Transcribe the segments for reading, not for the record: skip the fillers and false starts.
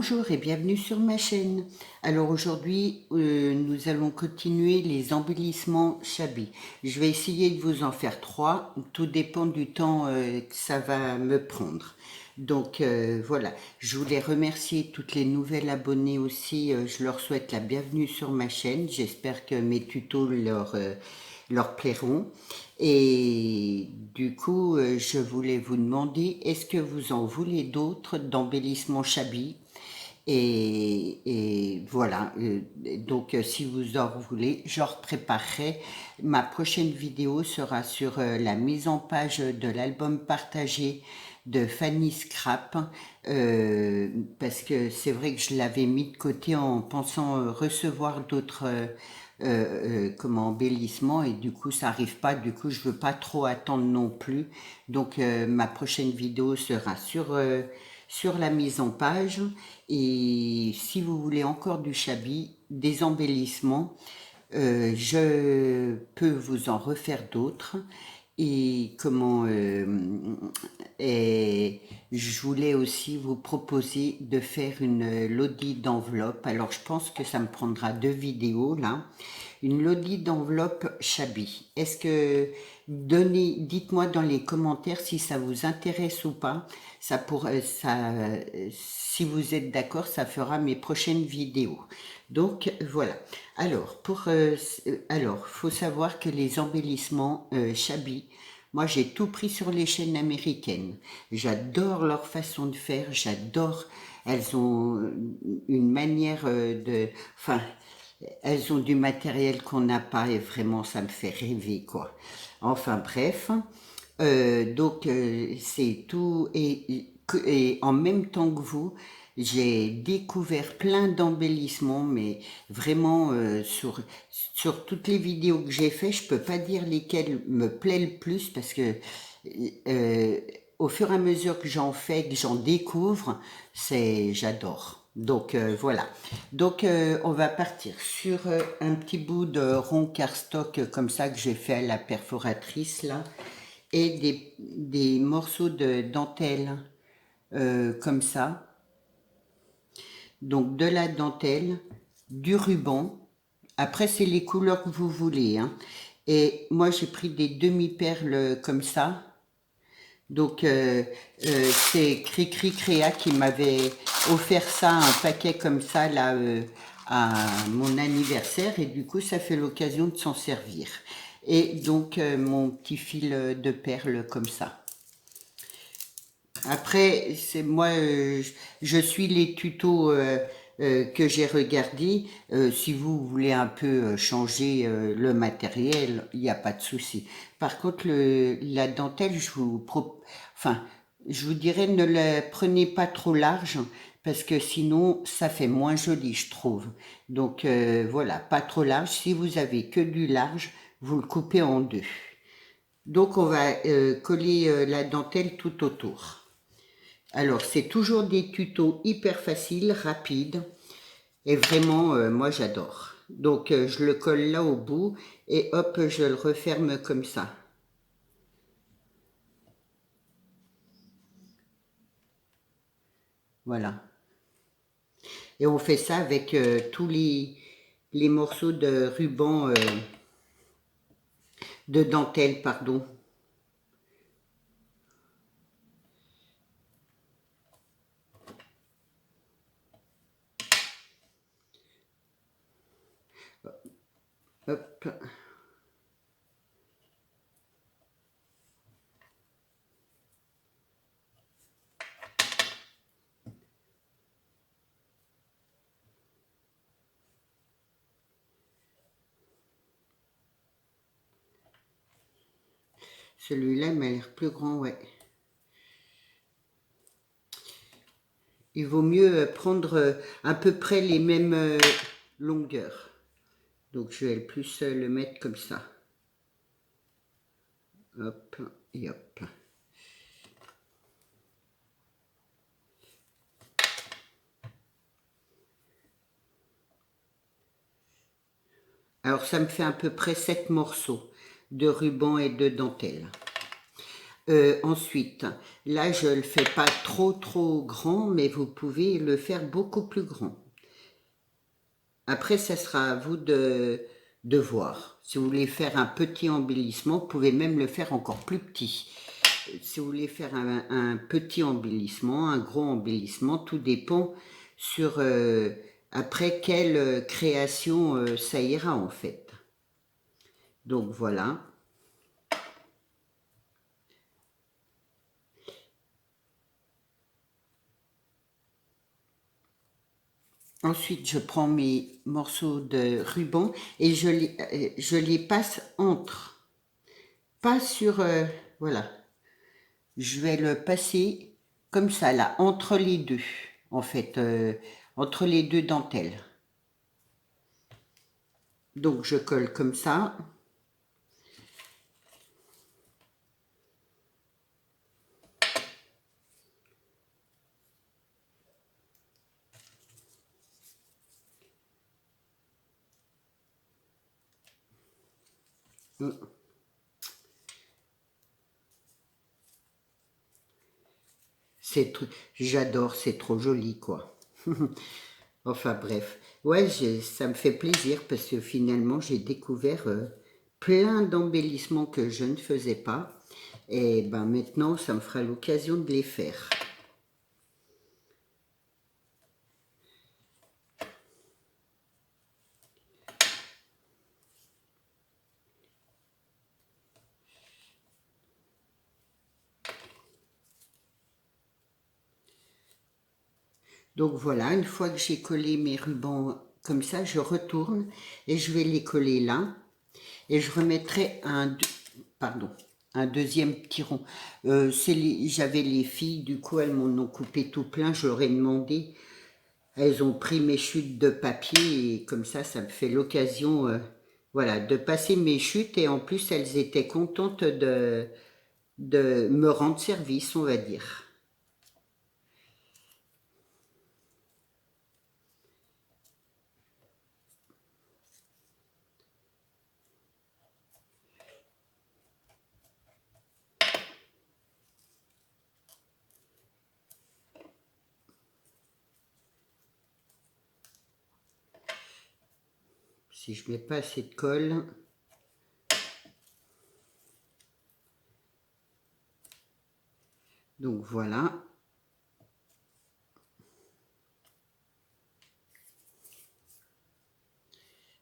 Bonjour et bienvenue sur ma chaîne. Alors aujourd'hui, nous allons continuer les embellissements Chabi. Je vais essayer de vous en faire 3, tout dépend du temps que ça va me prendre. Donc voilà, je voulais remercier toutes les nouvelles abonnées aussi, je leur souhaite la bienvenue sur ma chaîne. J'espère que mes tutos leur plairont. Et du coup, je voulais vous demander, est-ce que vous en voulez d'autres d'embellissements Chabi? Et voilà, donc si vous en voulez, je préparerai. Ma prochaine vidéo sera sur la mise en page de l'album partagé de Fanny Scrap, parce que c'est vrai que je l'avais mis de côté en pensant recevoir d'autres comment embellissements, et du coup ça arrive pas, du coup je veux pas trop attendre non plus. Donc ma prochaine vidéo sera sur la mise en page. Et si vous voulez encore du Chabi, des embellissements, je peux vous en refaire d'autres. Et et je voulais aussi vous proposer de faire une lodi d'enveloppe. Alors je pense que ça me prendra 2 vidéos là. Une lodi d'enveloppe Chabi. Est-ce que dites-moi dans les commentaires si ça vous intéresse ou pas. Ça pourrait, si vous êtes d'accord, ça fera mes prochaines vidéos. Donc voilà. Alors, faut savoir que les embellissements Chabi, moi j'ai tout pris sur les chaînes américaines. J'adore leur façon de faire, j'adore. Elles ont une manière enfin, elles ont du matériel qu'on n'a pas et vraiment ça me fait rêver quoi. Enfin bref, c'est tout et en même temps que vous, j'ai découvert plein d'embellissements, mais vraiment sur toutes les vidéos que j'ai fait, je peux pas dire lesquelles me plaît le plus parce que euh, au fur et à mesure que j'en fais, que j'en découvre, j'adore. Donc voilà. Donc on va partir sur un petit bout de rond cardstock comme ça que j'ai fait à la perforatrice là, et des morceaux de dentelle comme ça. Donc de la dentelle, du ruban. Après c'est les couleurs que vous voulez, hein. Et moi j'ai pris des demi-perles comme ça. Donc c'est Cricri Créa qui m'avait offert ça, un paquet comme ça là à mon anniversaire, et du coup ça fait l'occasion de s'en servir. Et donc mon petit fil de perles comme ça. Après, c'est moi, je suis les tutos que j'ai regardés. Si vous voulez un peu changer le matériel, il n'y a pas de souci. Par contre, la dentelle, enfin, je vous dirais, ne la prenez pas trop large parce que sinon, ça fait moins joli, je trouve. Donc voilà, pas trop large. Si vous avez que du large, vous le coupez en deux. Donc on va coller la dentelle tout autour. Alors, c'est toujours des tutos hyper faciles, rapides, et vraiment, moi j'adore. Donc, je le colle là au bout, et hop, je le referme comme ça. Voilà. Et on fait ça avec tous les morceaux de ruban, de dentelle, pardon. Hop. Celui-là m'a l'air plus grand, ouais. Il vaut mieux prendre à peu près les mêmes longueurs. Donc, je vais plus le mettre comme ça. Hop, et hop. Alors, ça me fait à peu près 7 morceaux de ruban et de dentelle. Ensuite, là, je le fais pas trop grand, mais vous pouvez le faire beaucoup plus grand. Après, ça sera à vous de voir. Si vous voulez faire un petit embellissement, vous pouvez même le faire encore plus petit. Si vous voulez faire un petit embellissement, un gros embellissement, tout dépend sur après quelle création ça ira en fait. Donc voilà. Ensuite, je prends mes morceaux de ruban et je les passe entre, pas sur, voilà. Je vais le passer comme ça, là, entre les deux, en fait, entre les deux dentelles. Donc, je colle comme ça. J'adore, c'est trop joli, quoi. Enfin bref, ouais, ça me fait plaisir parce que finalement j'ai découvert plein d'embellissements que je ne faisais pas. Et ben maintenant, ça me fera l'occasion de les faire. Donc voilà, une fois que j'ai collé mes rubans comme ça, je retourne et je vais les coller là. Et je remettrai un deuxième petit rond. J'avais les filles, du coup elles m'en ont coupé tout plein, je leur ai demandé. Elles ont pris mes chutes de papier et comme ça me fait l'occasion voilà, de passer mes chutes et en plus elles étaient contentes de me rendre service, on va dire. Si je mets pas assez de colle, donc voilà.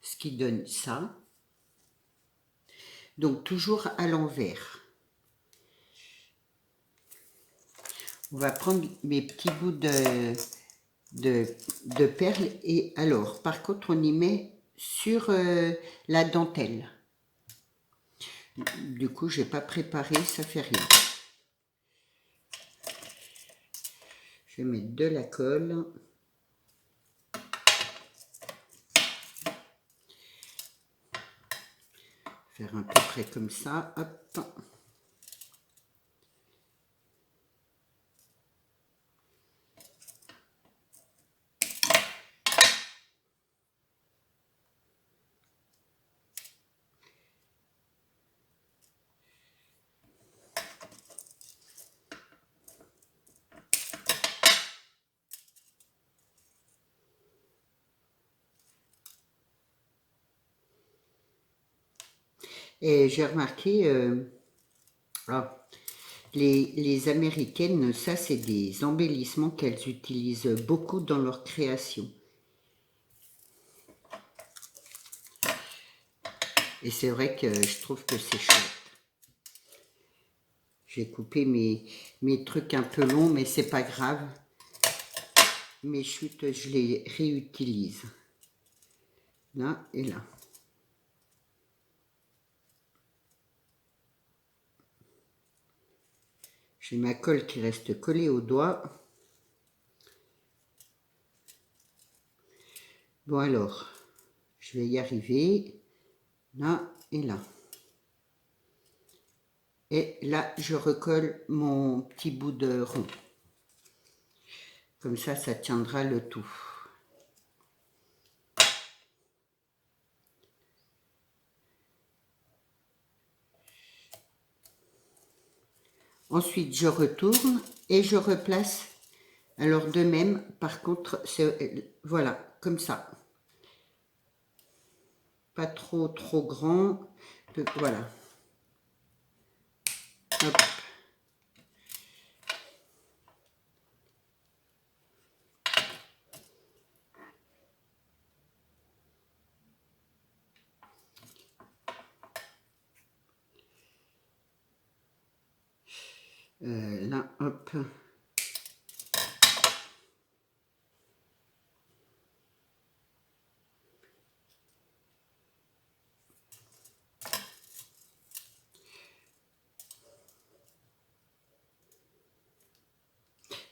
Ce qui donne ça. Donc toujours à l'envers. On va prendre mes petits bouts de perles et alors, par contre, on y met sur la dentelle. Du coup, j'ai pas préparé, ça fait rien. Je vais mettre de la colle. Faire à peu près comme ça. Hop. Et j'ai remarqué, ah, les Américaines, ça c'est des embellissements qu'elles utilisent beaucoup dans leur création. Et c'est vrai que je trouve que c'est chouette. J'ai coupé mes trucs un peu longs, mais c'est pas grave. Mes chutes, je les réutilise. Là et là. J'ai ma colle qui reste collée au doigt. Bon alors, je vais y arriver. Là et là. Et là, je recolle mon petit bout de rond. Comme ça tiendra le tout. Ensuite, je retourne et je replace. Alors, de même, par contre, voilà, comme ça. Pas trop grand. Voilà. Hop. Là, hop.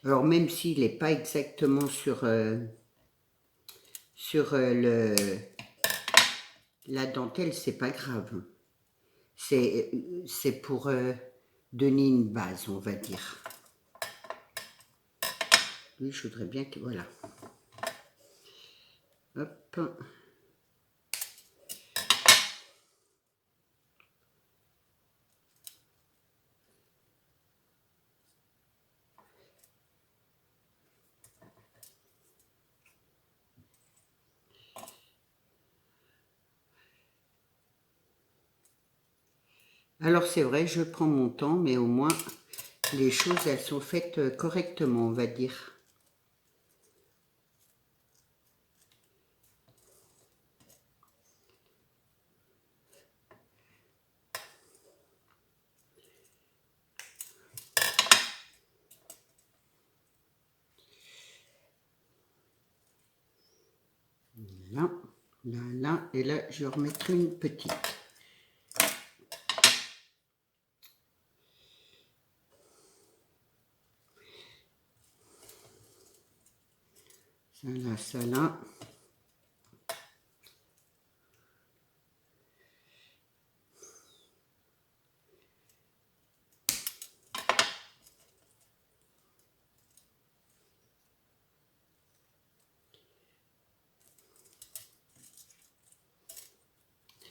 Alors, même s'il n'est pas exactement sur la dentelle, c'est pas grave. C'est pour donner une base, on va dire. Oui, je voudrais bien que... Voilà. Hop. Alors c'est vrai, je prends mon temps, mais au moins les choses, elles sont faites correctement, on va dire. Là, là, et là, je vais remettre une petite. Ça là, ça là.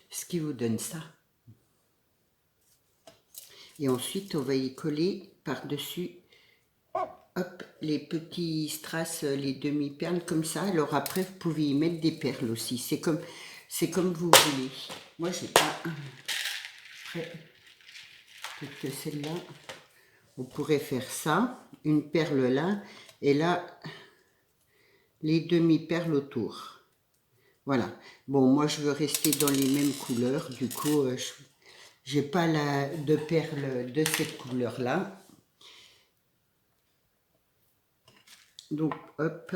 Ce qui vous donne ça. Et ensuite, on va y coller par-dessus, hop, les petits strass, les demi-perles comme ça. Alors après, vous pouvez y mettre des perles aussi. C'est comme vous voulez. Moi, j'ai pas... Après, peut-être que celle-là, vous pourrez faire ça. Une perle là, et là, les demi-perles autour. Voilà. Bon, moi, je veux rester dans les mêmes couleurs. Du coup, j'ai pas de perles de cette couleur-là. Donc, hop.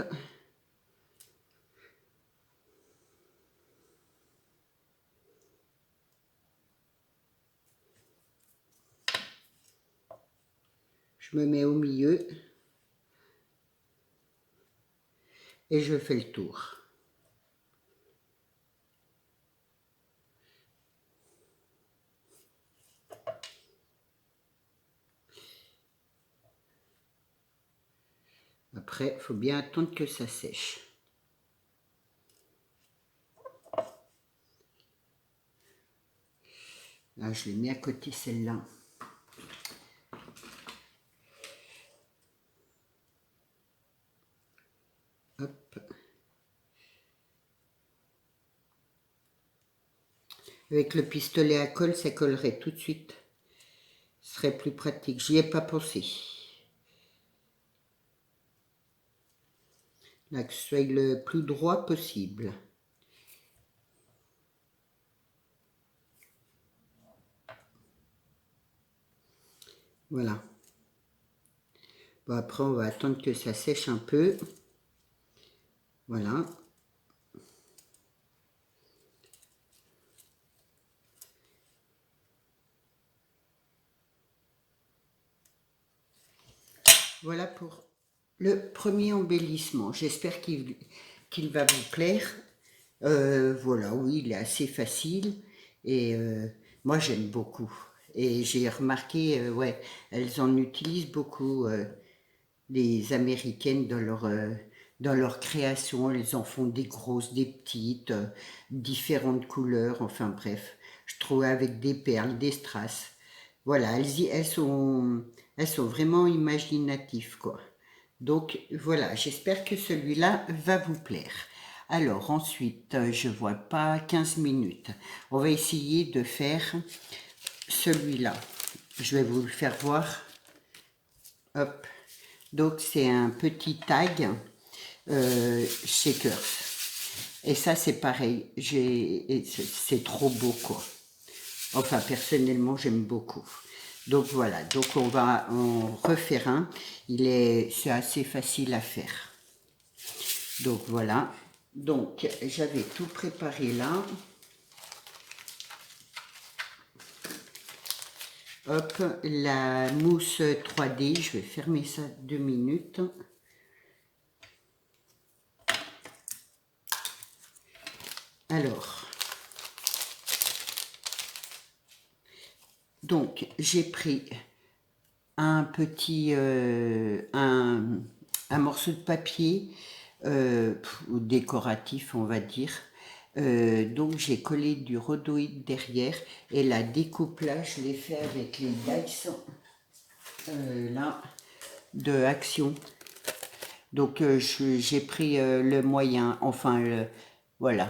Je me mets au milieu. Et je fais le tour. Après, il faut bien attendre que ça sèche. Là, je l'ai mis à côté celle-là. Hop. Avec le pistolet à colle, ça collerait tout de suite. Ce serait plus pratique. J'y ai pas pensé. Là, que ce soit le plus droit possible. Voilà. Bon, après, on va attendre que ça sèche un peu. Voilà. Voilà pour le premier embellissement. J'espère qu'il va vous plaire. Voilà, oui, il est assez facile. Et moi, j'aime beaucoup. Et j'ai remarqué, ouais, elles en utilisent beaucoup, les Américaines, dans leur création. Elles en font des grosses, des petites, différentes couleurs. Enfin bref, je trouve avec des perles, des strass. Voilà, Elles sont vraiment imaginatives, quoi. Donc voilà, j'espère que celui-là va vous plaire. Alors ensuite, je vois pas 15 minutes. On va essayer de faire celui-là. Je vais vous le faire voir. Hop. Donc c'est un petit tag Shakers. Et ça c'est pareil. C'est trop beau, quoi. Enfin personnellement j'aime beaucoup. Donc voilà, donc on va en refaire un. C'est assez facile à faire. Donc voilà. Donc j'avais tout préparé là. Hop, la mousse 3D, je vais fermer ça 2 minutes. Alors, donc j'ai pris un petit, un morceau de papier décoratif, on va dire. Donc j'ai collé du rhodoïde derrière et la découpe là, je l'ai fait avec les dice là de Action. Donc j'ai pris le moyen, enfin voilà.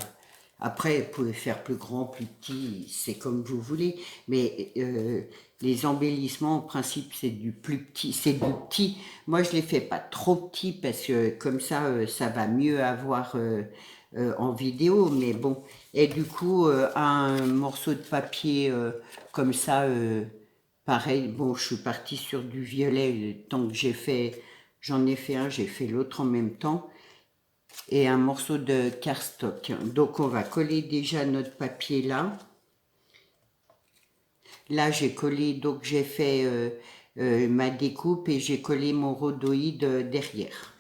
Après, vous pouvez faire plus grand, plus petit, c'est comme vous voulez. Mais les embellissements, en principe, c'est du plus petit, c'est du petit. Moi, je les fais pas trop petit parce que comme ça, ça va mieux avoir en vidéo. Mais bon, et du coup, un morceau de papier comme ça, pareil. Bon, je suis partie sur du violet tant que j'en ai fait un, j'ai fait l'autre en même temps et un morceau de cardstock. Donc on va coller déjà notre papier là. Là j'ai collé, donc j'ai fait ma découpe et j'ai collé mon rhodoïde derrière.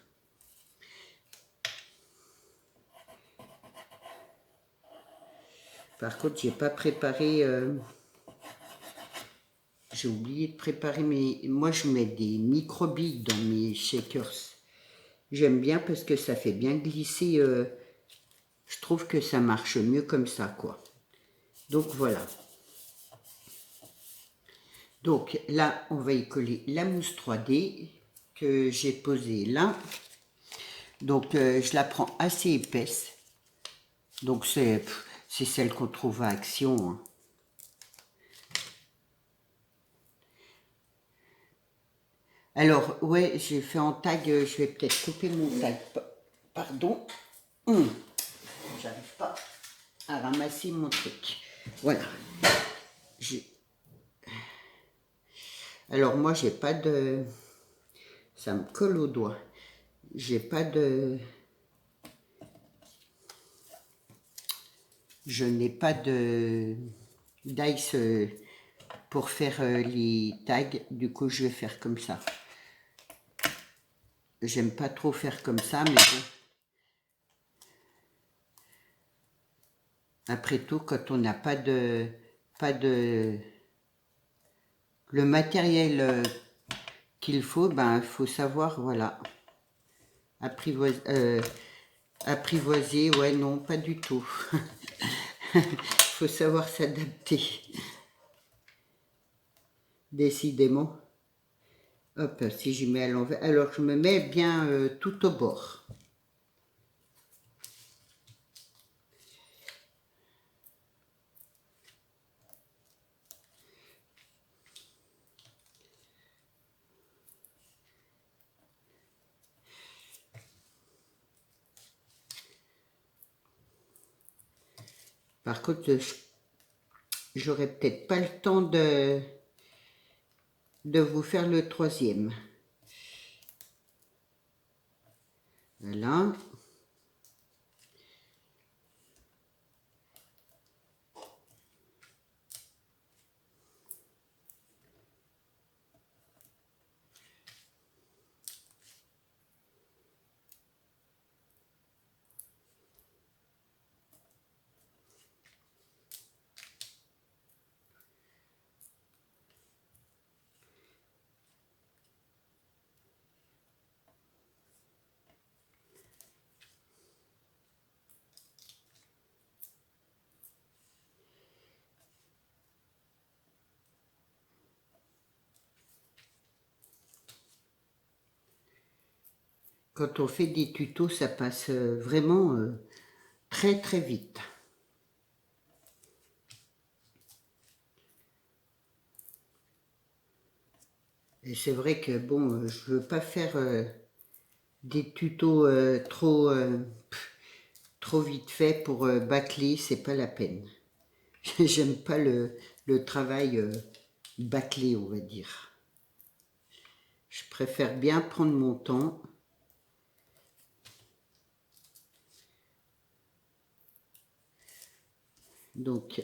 Par contre j'ai pas préparé, j'ai oublié de préparer moi je mets des micro-billes dans mes shakers. J'aime bien parce que ça fait bien glisser, je trouve que ça marche mieux comme ça, quoi. Donc voilà. Donc là, on va y coller la mousse 3D que j'ai posée là. Donc je la prends assez épaisse. Donc c'est celle qu'on trouve à Action, hein. Alors, ouais, j'ai fait en tag, je vais peut-être couper mon tag. Pardon. J'arrive pas à ramasser mon truc. Voilà. Alors moi, j'ai pas de... Ça me colle au doigt. J'ai pas de... Je n'ai pas de dice pour faire les tags. Du coup, je vais faire comme ça. J'aime pas trop faire comme ça, mais bon. Après tout, quand on n'a pas de... Le matériel qu'il faut, ben, il faut savoir, voilà. Apprivoiser, ouais, non, pas du tout. Faut savoir s'adapter. Décidément. Hop, si je mets à l'envers. Alors, je me mets bien tout au bord. Par contre, j'aurais peut-être pas le temps de vous faire le troisième. Voilà. quand on fait des tutos, ça passe vraiment très très vite. Et c'est vrai que bon, je veux pas faire des tutos trop vite fait pour bâcler, c'est pas la peine. J'aime pas le travail bâclé, on va dire. Je préfère bien prendre mon temps. Donc,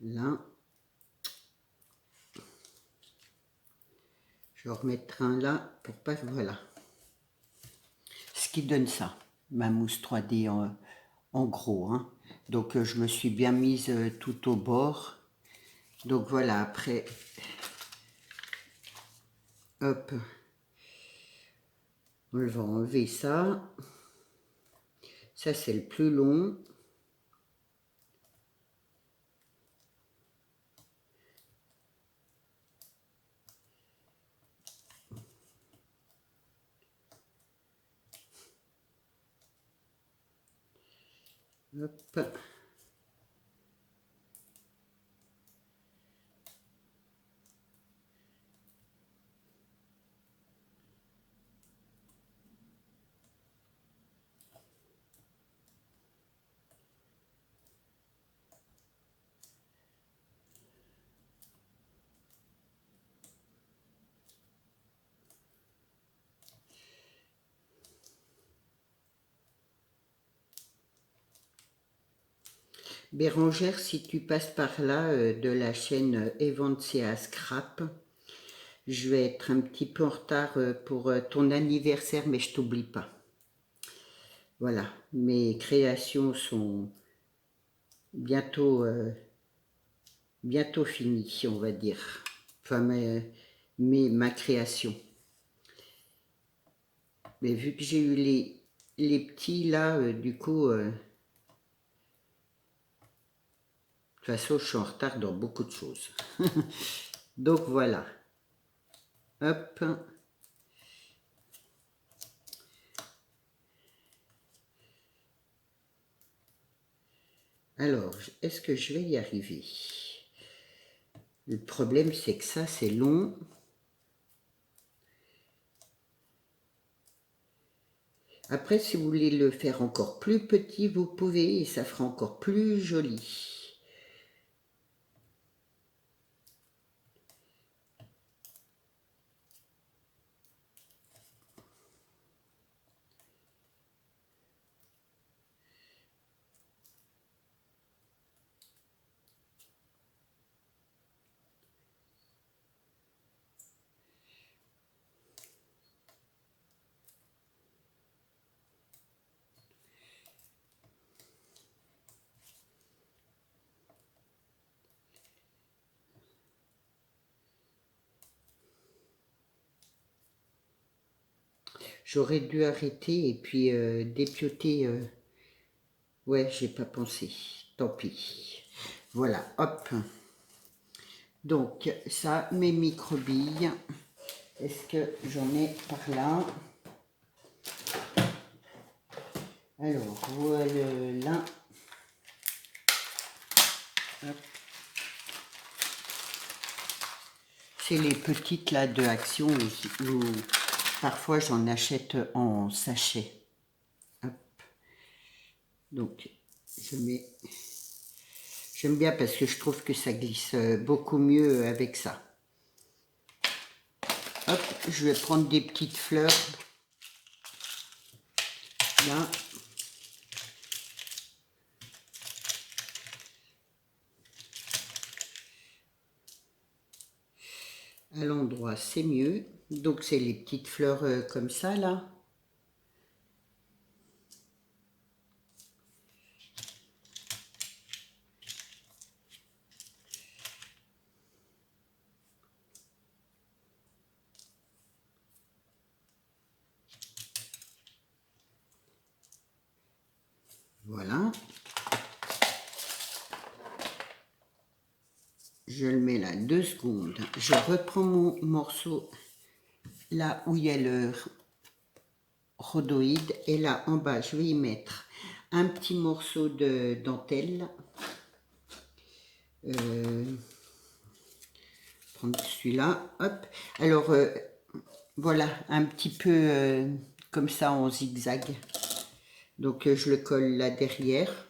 là, je vais en remettre un là pour pas... Voilà. Ce qui donne ça, ma mousse 3D en gros. Hein. Donc, je me suis bien mise tout au bord. Donc, voilà, après, hop, on va enlever ça. Ça, c'est le plus long. Hop. Bérangère, si tu passes par là de la chaîne Evancia Scrap, je vais être un petit peu en retard pour ton anniversaire, mais je t'oublie pas. Voilà, mes créations sont bientôt, bientôt finies, on va dire. Enfin, ma création. Mais vu que j'ai eu les petits là, du coup, de toute façon, je suis en retard dans beaucoup de choses. Donc voilà. Hop. Alors, est-ce que je vais y arriver? Le problème, c'est que ça, c'est long. Après, si vous voulez le faire encore plus petit, vous pouvez et ça fera encore plus joli. J'aurais dû arrêter et puis dépioter. Ouais, j'ai pas pensé. Tant pis. Voilà, hop. Donc, ça, mes microbilles. Est-ce que j'en ai par là? Alors, voilà. C'est les petites là de Action où parfois j'en achète en sachet. Hop. Donc, je mets... J'aime bien parce que je trouve que ça glisse beaucoup mieux avec ça. Hop, je vais prendre des petites fleurs. Là. À l'endroit, c'est mieux. Donc, c'est les petites fleurs comme ça, là. Voilà. Je le mets là 2 secondes. Je reprends mon morceau là où il y a le rhodoïde. Et là en bas, je vais y mettre un petit morceau de dentelle. Prendre celui-là. Hop. Alors, voilà, un petit peu comme ça en zigzag. Donc, je le colle là derrière.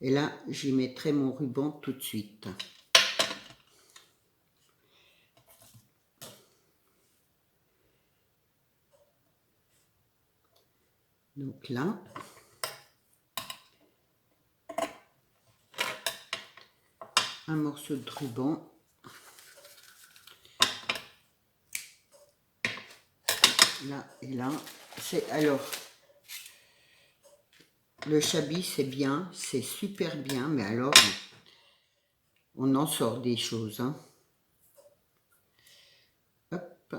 Et là, j'y mettrai mon ruban tout de suite. Donc là, un morceau de ruban. Là et là. Alors, le chablis, c'est bien, c'est super bien, mais alors, on en sort des choses. Hein. Hop.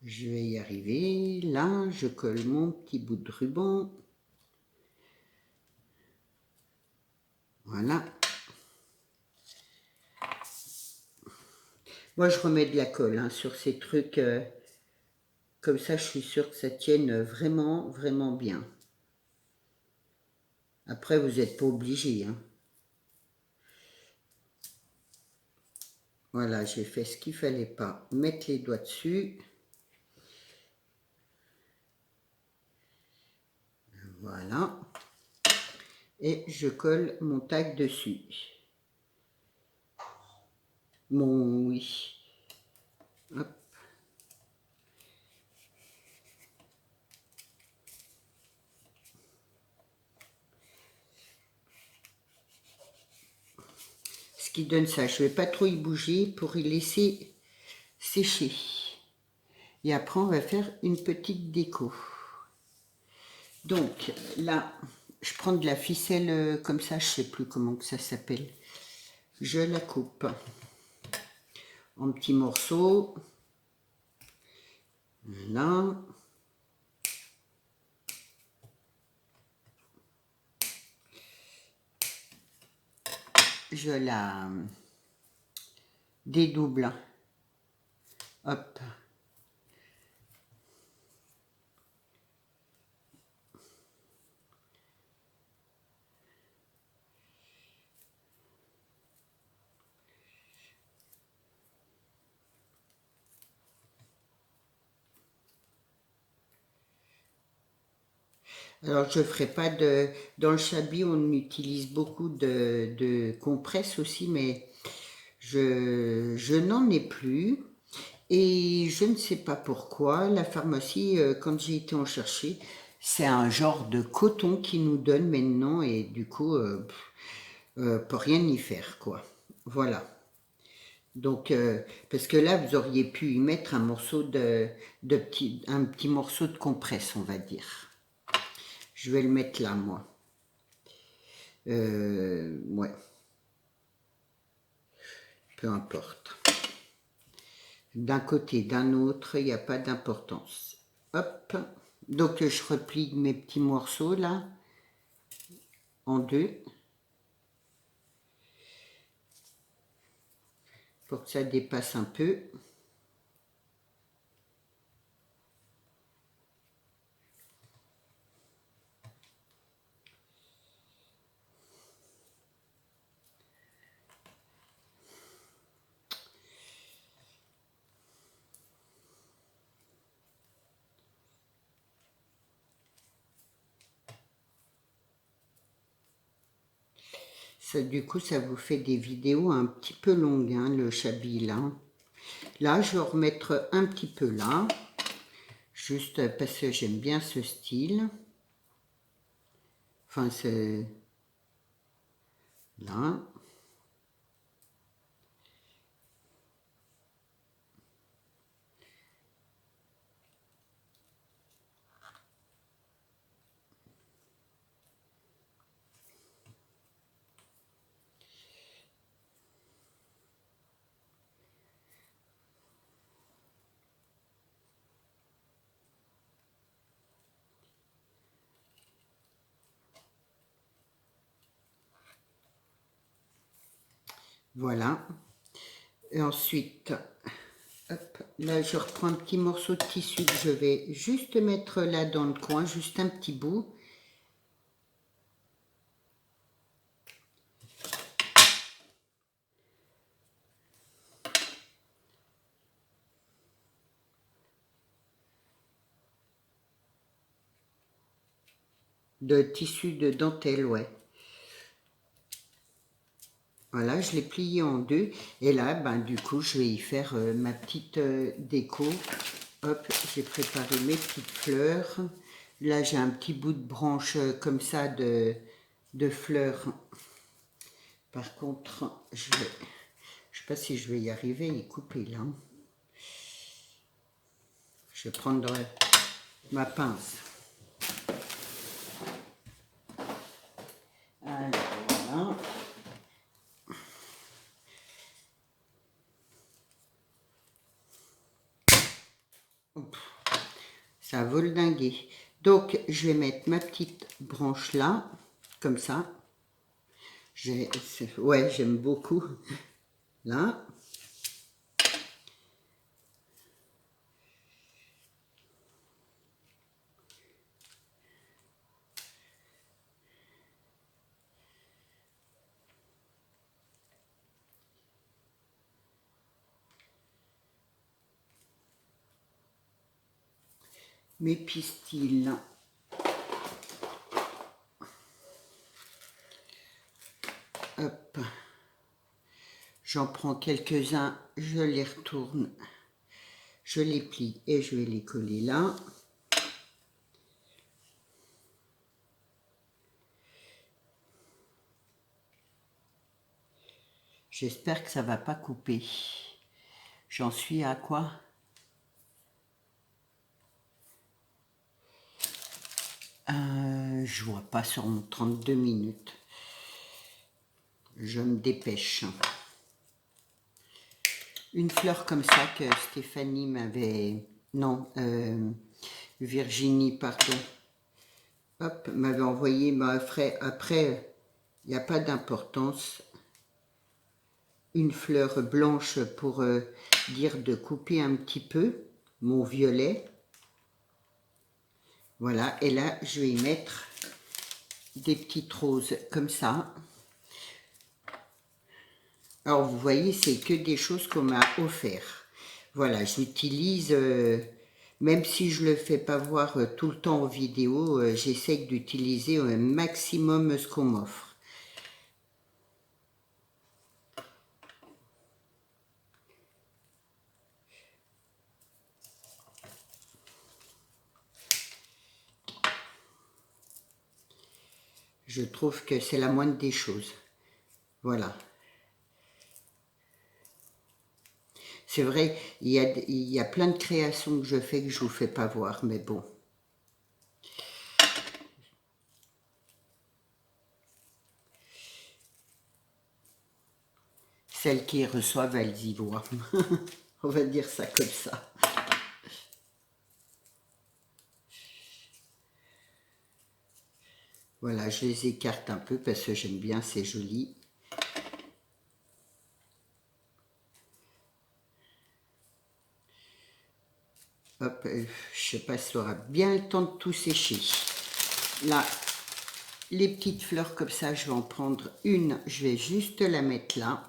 Je vais y arriver. Là, je colle mon petit bout de ruban. Voilà. Moi, je remets de la colle hein, sur ces trucs. Comme ça, je suis sûre que ça tienne vraiment, vraiment bien. Après, vous n'êtes pas obligé. Hein. Voilà, j'ai fait ce qu'il ne fallait pas. Mettre les doigts dessus. Voilà. Et je colle mon tag dessus. Oui. Hop. Ce qui donne ça, je ne vais pas trop y bouger pour y laisser sécher. Et après, on va faire une petite déco. Donc, là, je prends de la ficelle comme ça, je ne sais plus comment que ça s'appelle. Je la coupe en petits morceaux. Voilà. Je la dédouble. Hop. Alors, je ne ferai pas de... Dans le chablis, on utilise beaucoup de compresses aussi, mais je n'en ai plus. Et je ne sais pas pourquoi. La pharmacie, quand j'ai été en chercher, c'est un genre de coton qui nous donne maintenant. Et du coup, pour rien y faire, quoi. Voilà. Donc, parce que là, vous auriez pu y mettre un morceau un petit morceau de compresse, on va dire. Je vais le mettre là, moi. Ouais. Peu importe. D'un côté, d'un autre, il n'y a pas d'importance. Hop. Donc, je replie mes petits morceaux, là, en deux. Pour que ça dépasse un peu. Ça, du coup, ça vous fait des vidéos un petit peu longues, hein, le chablis, là. Là, je vais en remettre un petit peu là. Juste parce que j'aime bien ce style. Enfin, c'est là. Voilà. Et ensuite, hop, là je reprends un petit morceau de tissu que je vais juste mettre là dans le coin, juste un petit bout. De tissu de dentelle, ouais. Voilà, je l'ai plié en deux. Et là, ben, du coup, je vais y faire ma petite déco. Hop, j'ai préparé mes petites fleurs. Là, j'ai un petit bout de branche comme ça de fleurs. Par contre, je ne sais pas si je vais y arriver à y couper là. Je vais prendre ma pince. Alors, voilà. Ça vole dinguer. Donc, je vais mettre ma petite branche là, comme ça. Ouais, j'aime beaucoup. Là. Mes pistils. Hop. J'en prends quelques-uns, je les retourne, je les plie et je vais les coller là. J'espère que ça va pas couper. J'en suis à quoi? Je vois pas sur mon 32 minutes. Je me dépêche. Une fleur comme ça que Stéphanie m'avait... Non, Virginie, pardon. Hop, m'avait envoyé, après, il n'y a pas d'importance. Une fleur blanche pour dire de couper un petit peu mon violet. Voilà, et là, je vais y mettre des petites roses comme ça. Alors, vous voyez, c'est que des choses qu'on m'a offert. Voilà, j'utilise, même si je ne le fais pas voir tout le temps en vidéo, j'essaie d'utiliser un maximum ce qu'on m'offre. Je trouve que c'est la moindre des choses. Voilà. C'est vrai, il y a plein de créations que je fais que je ne vous fais pas voir, mais bon. Celles qui reçoivent, elles y voient. On va dire ça comme ça. Voilà, je les écarte un peu parce que j'aime bien, c'est joli. Hop, je sais pas si ça aura bien le temps de tout sécher. Là, les petites fleurs comme ça, je vais en prendre une. Je vais juste la mettre là.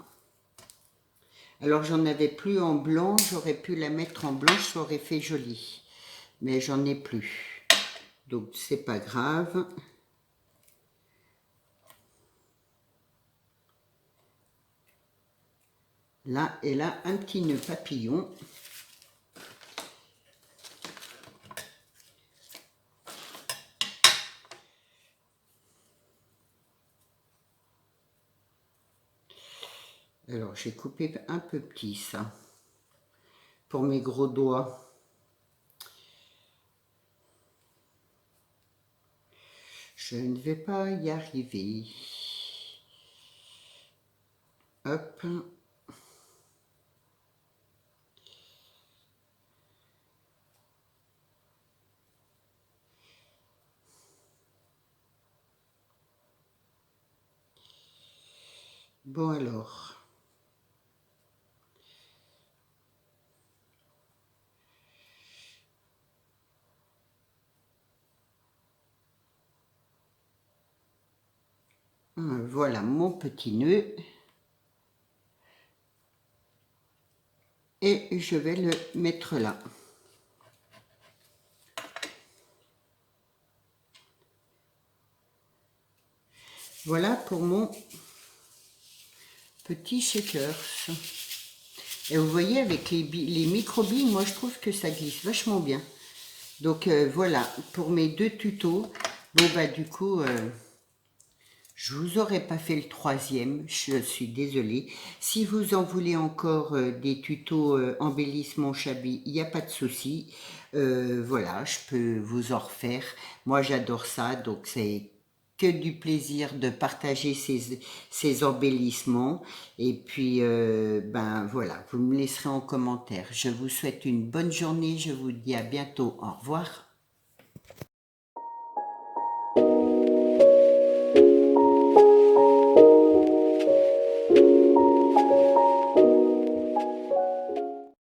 Alors, j'en avais plus en blanc. J'aurais pu la mettre en blanche, ça aurait fait joli. Mais j'en ai plus. Donc, c'est pas grave. Là, et là, un petit nœud papillon. Alors, j'ai coupé un peu petit, ça. Pour mes gros doigts. Je ne vais pas y arriver. Hop. Bon alors. Voilà mon petit nœud. Et je vais le mettre là. Voilà pour mon petit shaker. Et vous voyez, avec les micro-billes, moi je trouve que ça glisse vachement bien. Donc voilà, pour mes 2 tutos. Bon bah du coup, je vous aurais pas fait le 3e, je suis désolée. Si vous en voulez encore des tutos embellissement chablis, il n'y a pas de souci. Voilà, je peux vous en refaire. Moi j'adore ça, donc c'est que du plaisir de partager ces embellissements. Et puis, ben voilà, vous me laisserez en commentaire. Je vous souhaite une bonne journée, je vous dis à bientôt, au revoir.